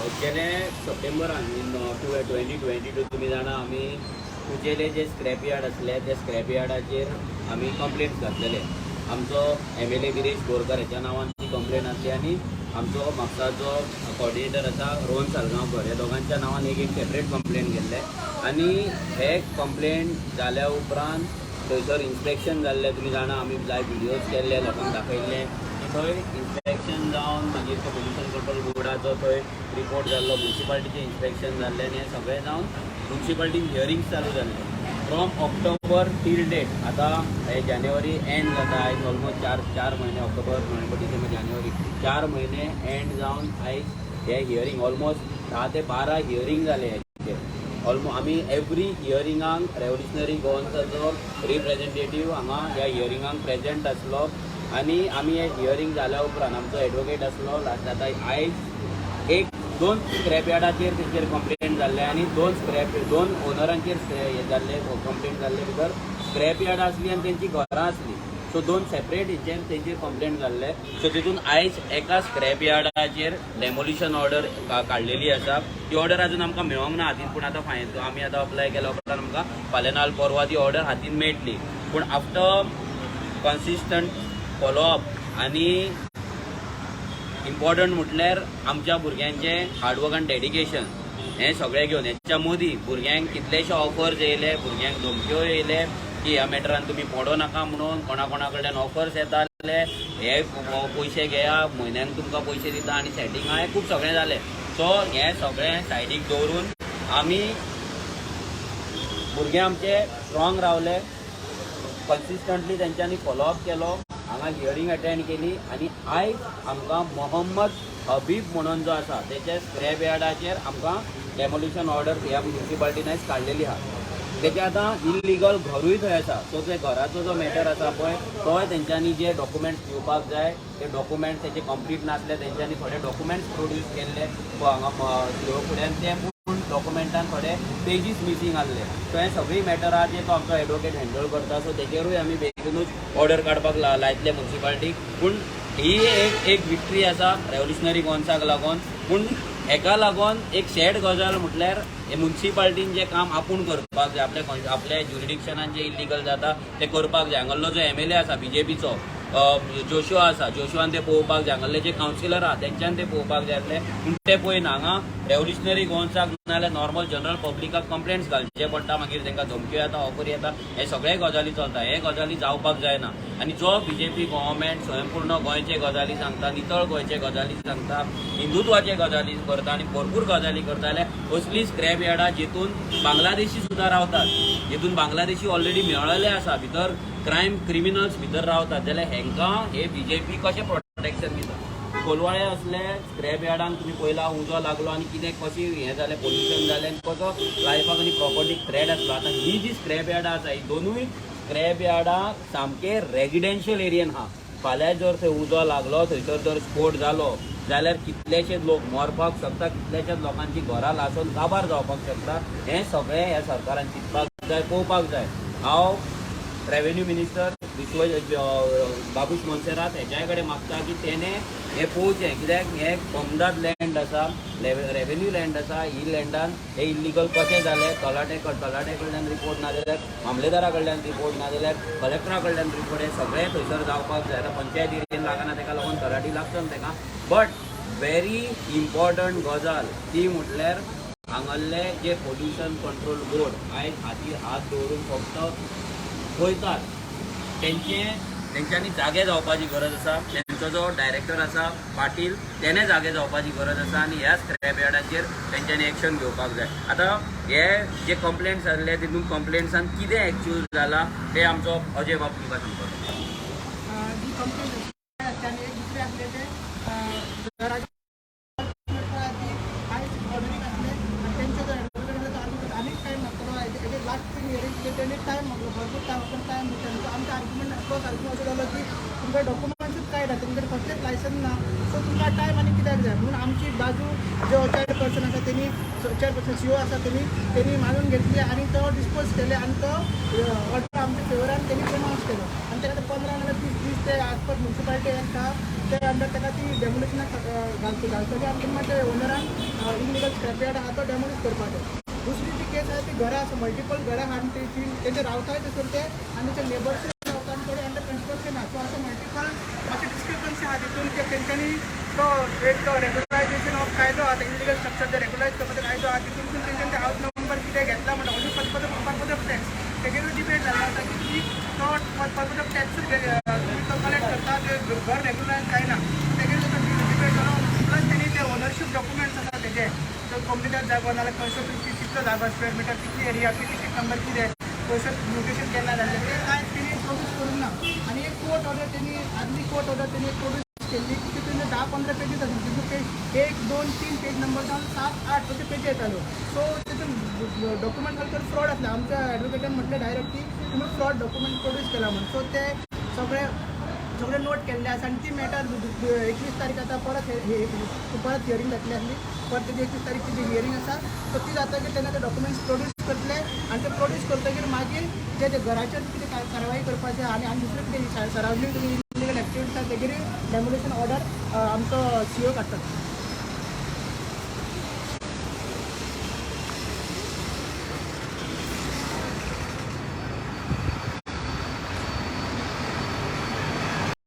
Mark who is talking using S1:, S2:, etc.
S1: गेले सप्टेंबरान इन 2022 तुमी जाणा आमी तुजेले जे स्क्रॅप यार्ड आसले त्या स्क्रॅप यार्डाचेर आमी कंप्लेंट घातलेले. आमचो MLA गिरीश बोरकर हेच्या नांवान ती कंप्लेंट आसली आनी आमचो म्हापसाचो कॉर्डिनेटर आसा रोहन सालगांवकर ह्या दोगांच्या नांवान एक सेपरेट कंप्लेंट गेल्ले. आनी हे कंप्लेंट जाल्या उपरांत थंयसर इन्स्पेक्शन जाल्लें. तुमी जाणा आमी लायव्ह व्हिडियोज केल्ले, लोकांक दाखयल्ले की थंय इन्स्पेक्शन जावन मागीर तो पोल्युशन कंट्रोल बोर्डाचो थंय रिपोर्ट जाल्लो, म्युन्सिपाल्टीचें इन्स्पेक्शन जाल्लें आनी हें सगळें जावन म्युन्सिपाल्टीन हियरिंग्स चालू जाल्ले फ्रॉम ऑक्टोबर टील डेट. आतां हे जानेवारी एंड जाता, आयज ऑलमोस्ट चार म्हयने, ऑक्टोबर नोव्हेंबर डिसेंबर जानेवारी 4 म्हयने एंड जावन आयज हे हियरिंग ऑलमोस्ट 10 ते 12 हियरिंग जाले. हेचेर ऑलमोस्ट आमी एवरी हियरिंगाक रेव्होल्युशनरी गोवन्साचो रिप्रेझेंटेटीव हांगा ह्या हियरिंगाक प्रेजेंट आसलो. आनी आमी हे हियरिंग जाल्या उपरांत आमचो एडवोकेट आसलो. लास्ट आतां आयज दोन स्क्रॅप यार्डाचेर तेंचेर कंप्लेंट जाल्ले आनी दोन ओनरांचेर हे जाल्ले कंप्लेंट जाल्ले. भितर स्क्रॅप यार्ड आसली आनी तेंची घरां आसली. सो दोन सेपरेट हेचेर तेंचेर कंप्लेंट जाल्ले. सो तितून आयज एका स्क्रॅप यार्डाचेर डेमोलिशन ऑर्डर काडलेली आसा. ती ऑर्डर आजून आमकां मेळोंक ना हातीन, पूण आतां आमी आतां अप्लाय केल्या उपरांत आमकां फाल्यां नाल परवा ती ऑर्डर हातीन मेळटली. पूण आफ्टर कन्सिस्टंट फॉलोअप आनी इम्पॉर्टंट म्हटल्यार आमच्या भुरग्यांचें हार्डवर्क आनी डेडिकेशन हें सगळें घेवन हेच्या मदीं भुरग्यांक कितलेशे ऑफर्स येयले, भुरग्यांक धमक्यो येयले की ह्या मॅटरान तुमी पडो नाका म्हणून. कोणा कडल्यान ऑफर्स येताले, हे पयशे घेया, म्हयन्याक तुमकां पयशे दिता आनी सेटिंगा, हें खूब सगळें जालें. सो हें सगळें सायडीक दवरून आमी भुरगे आमचे स्ट्रॉंग रावले, कन्सिस्टंटली तेंच्यांनी फॉलोअप केलो, हांगा हियरिंग अटेंड केली आनी आयज आमकां मोहम्मद हबीब म्हणून जो आसा तेच्या स्क्रॅप यार्डाचेर आमकां डेमोलिशन ऑर्डर ह्या म्युन्सिपाल्टीन आयज काडलेली आहा. तेचे आतां इल्लिगल घरूय थंय आसा. सो ते घराचो जो मॅटर आसा पळय तोय तेंच्यांनी जे डॉक्युमेंट्स दिवपाक जाय ते डॉक्युमेंट्स तेचे कंप्लीट नासले. तेंच्यांनी थोडे डॉक्युमेंट्स प्रोड्यूस केल्ले हांगा फुड्यान ते, पूण डॉक्युमेंटान थोडे पेजीस मिसींग आसले. सो हे सगळी मॅटर आहा जे तो आमचो एडवोकेट हँडल करता. सो तेजेरूय आमी बेगीनूच ऑर्डर काडपाक लायतले म्युन्सिपाल्टीक. पूण ही एक विक्ट्री आसा रेव्होल्युशनरी गोवन्साक लागून. पूण हेका लागून एक सॅड गजाल म्हटल्यार हे म्युन्सिपाल्टीन जें काम आपूण करपाक जाय, आपल्या ज्युरिडिक्शनान जें इल्लिगल जाता तें करपाक जाय. हांगालो जो MLA आसा BJPचो जोशुआ आसा, जोशुआन ते पळोवपाक जाय. हांगाले जे कावन्सिलर आहा तेंच्यांनी ते पळोवपाक जाय आसले, पूण ते पळयना. हांगा रेव्होल्युशनरी गोवन्साक नाजाल्यार नॉर्मल जनरल पब्लिकाक कंप्लेंट्स घालचे पडटा, मागीर तांकां धमक्यो येता, ऑफर येता, हे सगळे गजाली चलता. हे गजाली जावपाक जायना. आनी जो BJP गव्हर्मेंट स्वयंपूर्ण गोंयचे गजाली सांगता, नितळ गोंयचे गजाली सांगता, हिंदुत्वाचे गजाली करता आनी भरपूर गजाली करता, जाल्यार असली स्क्रॅप यार्डां जितून बांगलादेशी सुद्दां रावतात, जितून बांगलादेशी ऑलरेडी मेळ्ळले आसा, भितर क्रिमिनल्स भितर रावतात, जाल्यार हेंकां हे BJP कशें प्रोटेक्शन दिता. कोलवाळे असले स्क्रॅप यार्डांक तुमी पयला उजो लागलो आनी कितें कशी हें जालें, पोल्युशन जालें आनी कसो लायफाक आनी प्रॉपर्टीक थ्रेट आसलो. आतां ही जी स्क्रॅप यार्डां आसा ही दोनूय स्क्रॅप यार्डां सामके रेजिडेन्शियल एरियेन आहा. फाल्यां जर थंय उजो लागलो, थंयसर जर स्फोट जालो जाल्यार कितलेशेच लोक मरपाक शकता, कितलेशेच लोकांची घरां लासून काबार जावपाक शकता. हें सगळें ह्या सरकारान चिंतपाक जाय, पळोवपाक जाय. हांव रेव्हेन्यू मिनिस्टर बाबूश मोन्सेरात हेच्या कडेन मागता की तेणे हें पळोवचें, कित्याक हें कमदाद लँड आसा, रेव्हेन्यू लँड आसा. ही लँडान हे इल्लिगल कशें जालें, तलाटे कडल्यान रिपोर्ट ना जाल्यार मामलेदारा कडल्यान रिपोर्ट ना जाल्यार कलेक्टरा कडल्यान रिपोर्ट, हे सगळें थंयसर जावपाक जाय. आतां पंचायत एरियेन लागना ताका लागून तलाटी लागता ताका. बट व्हेरी इम्पॉर्टंट गजाल ती म्हटल्यार हांगाले जे पोल्युशन कंट्रोल बोर्ड आयज हातीर हात दवरून फक्त पळयतात, तेंच्यांनी जागे जावपाची गरज आसा. तेंचो जो डायरेक्टर आसा पाटील तेणे जागे जावपाची गरज आसा आनी ह्या स्क्रॅप यार्डाचेर तेंच्यांनी एक्शन घेवपाक जाय. आतां हे जे कंप्लेंट्स जाल्ले तितून कंप्लेंट्सान कितें एक्च्युअल जाला ते आमचो अजय बाब तुका सांगता.
S2: जी कंप्लेंट त्याने एक दुसरे असले ते घराचे अनेक टाइम लागतो. लास्ट हियरिंग त्यांनी टाइम मागलो, भरपूर टाइम त्यांचं आमचं आर्ग्युमेंट क्रॉस आर्ग्युमेंट असं झालं की तुमच्या डॉक्युमेंट्सच काय ना, तुमकडे फस्टच लायसन्स ना, सो तुमका टाइम आणि कित्याक जाय म्हणून आमची बाजू जो चेअरपर्सन आसा त्यांनी चेअरपर्सन CEO आसा त्यांनी मानून घेतली आणि तो डिस्पोज केले आणि तो ऑर्डर आमच्या फेवरान त्यांनी प्रनाऊन्स केलो. आणि त्याला 15 नाल्यार 20 ते आज पर म्युन्सिपालिटी आसा ते अंडर ताका ती डेमोलिशनाक घालतली आनी मागीर ते ओनरान इलिगल स्क्रॅप यार्ड आहा तो डेमोलिश करपाचो. दुसरी जी केस आहे ती घरां आसा मल्टिपल घरां आहा आनी तेचे रावताय थंयसर ते आनी तेचे लेबर्स रावता आनी थोडे अंडर कन्स्ट्रक्शन आहा. सो असं मल्टिपल मातशी डिस्क्रिपन्सी आहा तितून की तेंच्यांनी तो एक रेग्युलरायझेशन ऑफ कायदो आहा इलिगल स्ट्रक्चर जे रेग्युलायज करपाचो कायदो आहा तितून तेंच्यांनी ते हावस नंबर कितें घेतला म्हणटा म्हणजे पर्पज ऑफ टॅक्स तेजेरूय डिबेट जाल्लो आसा की तुमी तो पर्पज ऑफ टॅक्स तुमी तो कलेक्ट करता ते घर रेग्युलायज काय ना तेजेर डिबेट जालो. प्लस तेणी ते ओनरशीप डॉक्युमेंट्स आसा तेजे कम्युनिटार जागो नाल्यार खंयसर कितलो जागो स्क्वेअर मिटर कितली एरिया किती सीट नंबर कितें खंयसर म्युटेशन केन्ना जाल्लें ते कांय तेणी प्रोड्यूस करूंक ना. आनी एक कोर्ट ऑर्डर तेणी आदली कोर्ट ऑर्डर तेणी प्रोड्यूस केल्ली की तितून 10-15 पेजीस आसली तितून पेज 1, 2, 3 पेज नंबर जावन 7, 8 अशे पेजी येताल्यो. सो तितून डॉक्युमेंट भितर फ्रॉड आसले. आमच्या एडवोकेटान म्हटलें डायरेक्ट की तुमी फ्रॉड डॉक्युमेंट प्रोड्यूस केला म्हणून. सो ते सगळे नोट केल्ले आसा आनी ती मॅटर 21 तारीख आतां परत हियरींग जातली आसली. परत तेजी 21 तारीख जी हियरींग आसा सो ती जातकीर तेन्ना ते डॉक्युमेंट्स प्रोड्यूस करतले आनी ते प्रोड्यूस करतकीर मागीर जे घराचेर कितें कारवाई करपाचें आनी दुसरें कितें सरावंडींग इलिगल एक्टिविटीज आसा तेजेर डेमोलिशन ऑर्डर आमचो CEO काडटा.